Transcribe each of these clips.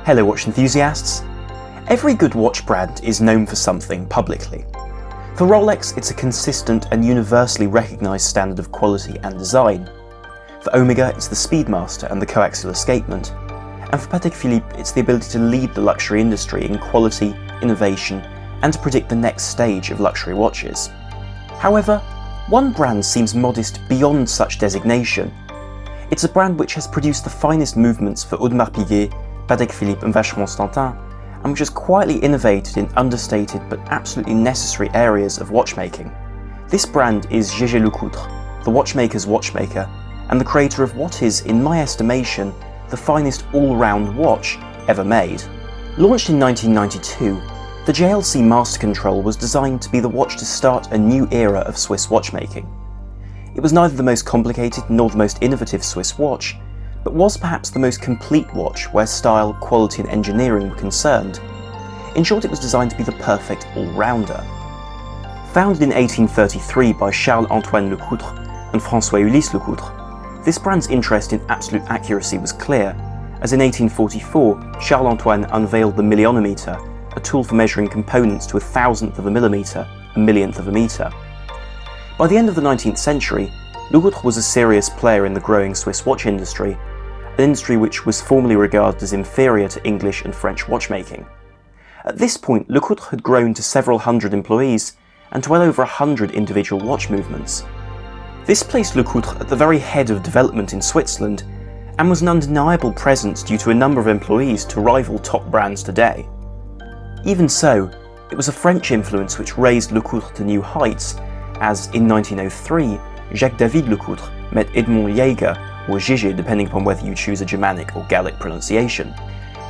Hello watch enthusiasts! Every good watch brand is known for something publicly. For Rolex, it's a consistent and universally recognised standard of quality and design. For Omega, it's the Speedmaster and the coaxial escapement. And for Patek Philippe, it's the ability to lead the luxury industry in quality, innovation, and to predict the next stage of luxury watches. However, one brand seems modest beyond such designation. It's a brand which has produced the finest movements for Audemars Piguet, Patek Philippe and Vacheron Constantin, and which has quietly innovated in understated but absolutely necessary areas of watchmaking. This brand is Jaeger-LeCoultre, the watchmaker's watchmaker, and the creator of what is, in my estimation, the finest all-round watch ever made. Launched in 1992, the JLC Master Control was designed to be the watch to start a new era of Swiss watchmaking. It was neither the most complicated nor the most innovative Swiss watch, but was perhaps the most complete watch where style, quality and engineering were concerned. In short, it was designed to be the perfect all-rounder. Founded in 1833 by Charles-Antoine Lecoutre and François-Ulysse Lecoutre, this brand's interest in absolute accuracy was clear, as in 1844 Charles-Antoine unveiled the millionometer, a tool for measuring components to a thousandth of a millimetre, a millionth of a metre. By the end of the 19th century, Lecoutre was a serious player in the growing Swiss watch industry, an industry which was formerly regarded as inferior to English and French watchmaking. At this point, Lecoutre had grown to several hundred employees and to well over 100 individual watch movements. This placed Lecoutre at the very head of development in Switzerland and was an undeniable presence due to a number of employees to rival top brands today. Even so, it was a French influence which raised Lecoutre to new heights, as in 1903, Jacques-David Lecoutre met Edmond Jaeger, or Gigi depending upon whether you choose a Germanic or Gallic pronunciation,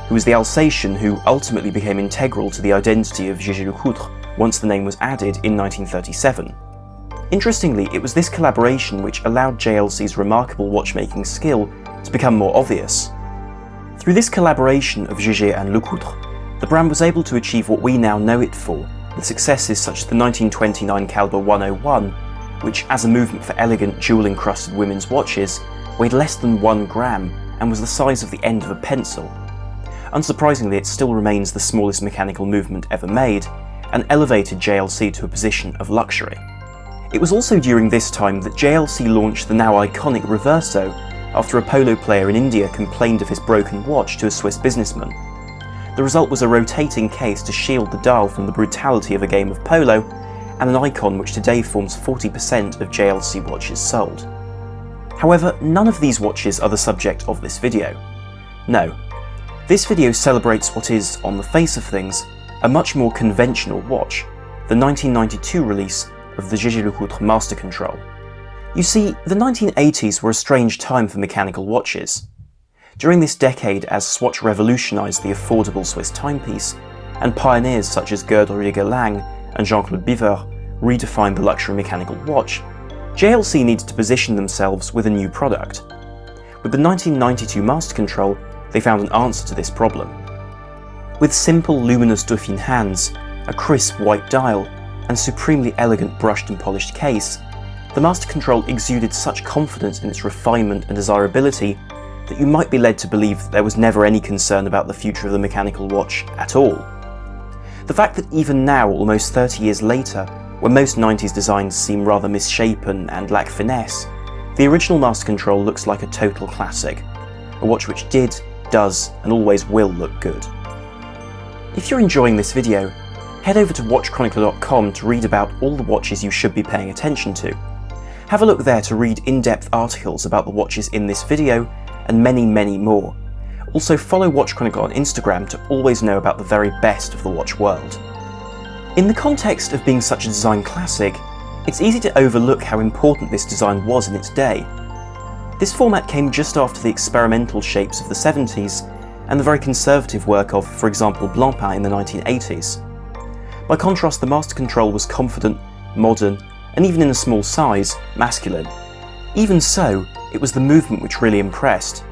who was the Alsatian who ultimately became integral to the identity of Jaeger-LeCoultre once the name was added in 1937. Interestingly, it was this collaboration which allowed JLC's remarkable watchmaking skill to become more obvious. Through this collaboration of Jaeger and Lecoutre, the brand was able to achieve what we now know it for, with successes such as the 1929 caliber 101, which as a movement for elegant jewel-encrusted women's watches, weighed less than 1 gram and was the size of the end of a pencil. Unsurprisingly, it still remains the smallest mechanical movement ever made, and elevated JLC to a position of luxury. It was also during this time that JLC launched the now iconic Reverso, after a polo player in India complained of his broken watch to a Swiss businessman. The result was a rotating case to shield the dial from the brutality of a game of polo, and an icon which today forms 40% of JLC watches sold. However, none of these watches are the subject of this video. No. This video celebrates what is, on the face of things, a much more conventional watch, the 1992 release of the Jaeger-LeCoultre Master Control. You see, the 1980s were a strange time for mechanical watches. During this decade, as Swatch revolutionised the affordable Swiss timepiece, and pioneers such as Gerd Jaeger-Lang and Jean-Claude Biver redefined the luxury mechanical watch, JLC needed to position themselves with a new product. With the 1992 Master Control, they found an answer to this problem. With simple luminous Dauphine hands, a crisp white dial, and supremely elegant brushed and polished case, the Master Control exuded such confidence in its refinement and desirability that you might be led to believe that there was never any concern about the future of the mechanical watch at all. The fact that even now, almost 30 years later, when most 90s designs seem rather misshapen and lack finesse, the original Master Control looks like a total classic, a watch which did, does, and always will look good. If you're enjoying this video, head over to watchchronicler.com to read about all the watches you should be paying attention to. Have a look there to read in-depth articles about the watches in this video, and many, many more. Also follow Watch Chronicler on Instagram to always know about the very best of the watch world. In the context of being such a design classic, it's easy to overlook how important this design was in its day. This format came just after the experimental shapes of the 70s and the very conservative work of, for example, Blancpain in the 1980s. By contrast, the Master Control was confident, modern, and even in a small size, masculine. Even so, it was the movement which really impressed.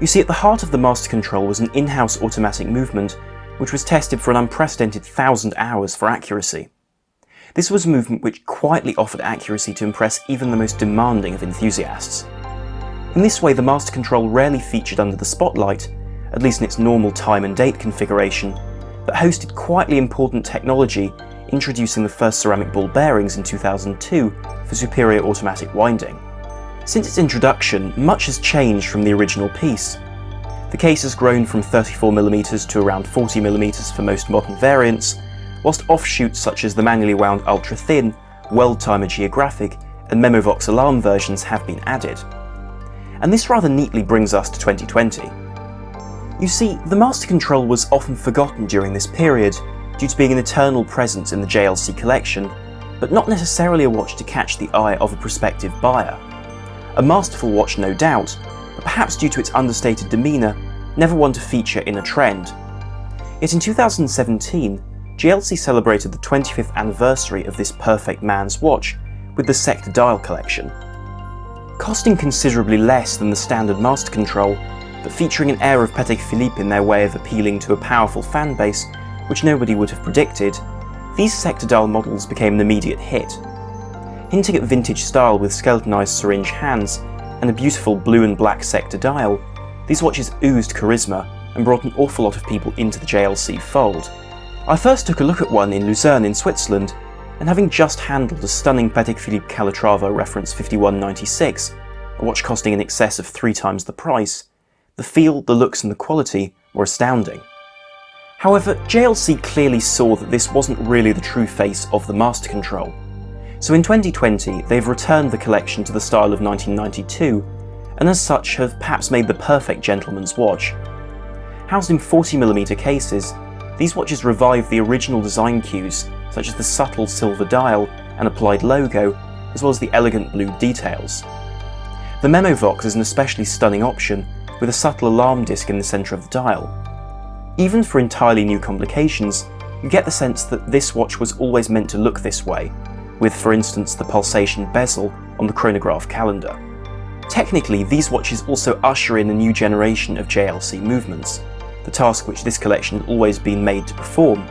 You see, at the heart of the Master Control was an in-house automatic movement which was tested for an unprecedented 1,000 hours for accuracy. This was a movement which quietly offered accuracy to impress even the most demanding of enthusiasts. In this way, the Master Control rarely featured under the spotlight, at least in its normal time and date configuration, that hosted quietly important technology, introducing the first ceramic ball bearings in 2002 for superior automatic winding. Since its introduction, much has changed from the original piece. The case has grown from 34mm to around 40mm for most modern variants, whilst offshoots such as the manually wound ultra-thin, World Timer Geographic and Memovox alarm versions have been added. And this rather neatly brings us to 2020. You see, the Master Control was often forgotten during this period due to being an eternal presence in the JLC collection, but not necessarily a watch to catch the eye of a prospective buyer. A masterful watch no doubt, but perhaps due to its understated demeanour, never one to feature in a trend. Yet in 2017, JLC celebrated the 25th anniversary of this perfect man's watch with the Sector Dial collection. Costing considerably less than the standard Master Control, but featuring an air of Patek Philippe in their way of appealing to a powerful fan base, which nobody would have predicted, these Sector Dial models became an immediate hit. Hinting at vintage style with skeletonized syringe hands and a beautiful blue and black Sector Dial, these watches oozed charisma and brought an awful lot of people into the JLC fold. I first took a look at one in Lucerne in Switzerland, and having just handled a stunning Patek Philippe Calatrava reference 5196, a watch costing in excess of 3 times the price, the feel, the looks and the quality were astounding. However, JLC clearly saw that this wasn't really the true face of the Master Control. So in 2020, they've returned the collection to the style of 1992, and as such have perhaps made the perfect gentleman's watch. Housed in 40mm cases, these watches revive the original design cues, such as the subtle silver dial and applied logo, as well as the elegant blue details. The Memovox is an especially stunning option, with a subtle alarm disc in the centre of the dial. Even for entirely new complications, you get the sense that this watch was always meant to look this way, with for instance the pulsation bezel on the chronograph calendar. Technically, these watches also usher in a new generation of JLC movements, the task which this collection had always been made to perform.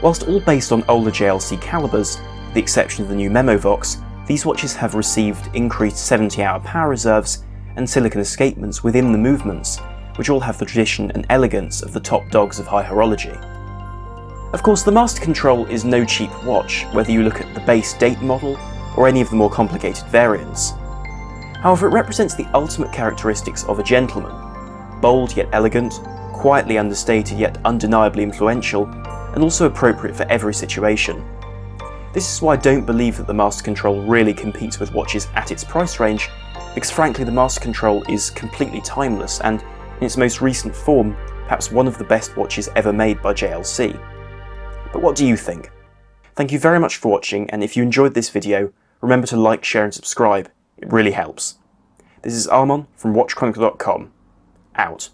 Whilst all based on older JLC calibers, with the exception of the new Memovox, these watches have received increased 70-hour power reserves and silicon escapements within the movements, which all have the tradition and elegance of the top dogs of high horology. Of course, the Master Control is no cheap watch, whether you look at the base date model or any of the more complicated variants. However, it represents the ultimate characteristics of a gentleman: bold yet elegant, quietly understated yet undeniably influential, and also appropriate for every situation. This is why I don't believe that the Master Control really competes with watches at its price range, because frankly the Master Control is completely timeless and, in its most recent form, perhaps one of the best watches ever made by JLC. But what do you think? Thank you very much for watching, and if you enjoyed this video, remember to like, share and subscribe. It really helps. This is Armon from WatchChronicle.com. Out.